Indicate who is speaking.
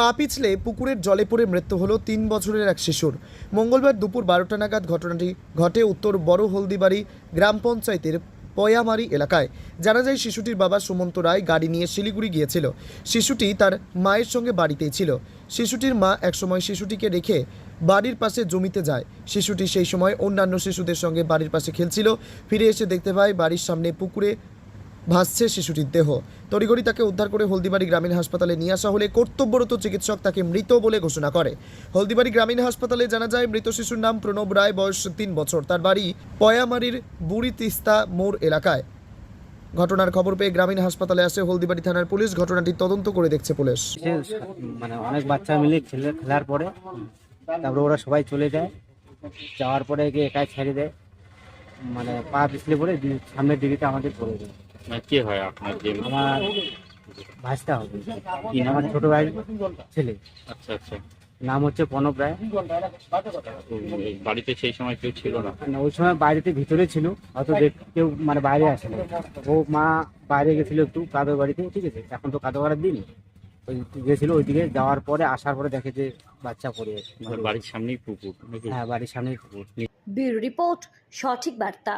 Speaker 1: পা পিছলে পুকুরের জলে পড়ে মৃত্যু হলো 3 বছরের এক শিশুর। মঙ্গলবার দুপুর 12টা নাগাদ ঘটনাটি ঘটে উত্তর বড় হলদিবাড়ি গ্রাম পঞ্চায়েতের পয়ামারি এলাকায়। জানা যায় শিশুটির বাবা সুমন্ত রায় গাড়ি নিয়ে শিলিগুড়ি গিয়েছিল। শিশুটি তার মায়ের সঙ্গে বাড়িতেই ছিল। শিশুটির মা একসময় শিশুটিকে রেখে বাড়ির পাশে জমিতে যায়। শিশুটি সেই সময় অন্যান্য শিশুদের সঙ্গে বাড়ির পাশে খেলছিল। ফিরে এসে দেখতে পায় বাড়ির সামনে পুকুরে ভাসছে শিশুটির দেহ। তড়িঘড়ি তাকে উদ্ধার করে হলদিবাড়ি গ্রামীণ হাসপাতালে নিয়ে আসা হলে কর্তব্যরত চিকিৎসক তাকে মৃত বলে ঘোষণা করে। হলদিবাড়ি গ্রামীণ হাসপাতালে জানা যায় মৃত শিশুর নাম প্রণব রায়, বয়স 3 বছর। তার বাড়ি পয়ামারির বুড়ি তিস্তা মোড় এলাকায়। ঘটনার খবর পেয়ে গ্রামীণ হাসপাতালে আসে হলদিবাড়ি থানার পুলিশ। ঘটনাটি তদন্ত করে দেখছে পুলিশ।
Speaker 2: মানে অনেক বাচ্চা মিলে খেলার পরে তারপরে ওরা সবাই চলে যায়। যাওয়ার পরে গিয়ে একাই ছেড়ে দেয়, মানে পা পিছলে পরে সামনের দিকে আমাদের পড়ে যায়।
Speaker 3: মানে কে হয় আপনার যে?
Speaker 2: আমার ভাইস্তা হবে, আমার ছোট ভাই ছেলে।
Speaker 3: আচ্ছা আচ্ছা।
Speaker 2: নাম হচ্ছে প্রণব রায়।
Speaker 3: তো এই বাড়িতে সেই সময় কেউ ছিল না?
Speaker 2: মানে ওই সময় বাড়িতে ভিতরে ছিল, হয়তো কেউ মানে বাইরে আসে না। ও মা বাইরে গেছিল একটু কাদের বাড়িতে, ঠিক আছে, এখন তো কাদো করার দিন, ওই গেছিল। ওইদিকে যাওয়ার পরে আসার পরে দেখে যে বাচ্চা পড়ে আছে।
Speaker 3: বাড়ির সামনেই পুকুর নাকি?
Speaker 2: হ্যাঁ, বাড়ির সামনেই পুকুর।
Speaker 4: ব্যুরো রিপোর্ট, সঠিক বার্তা।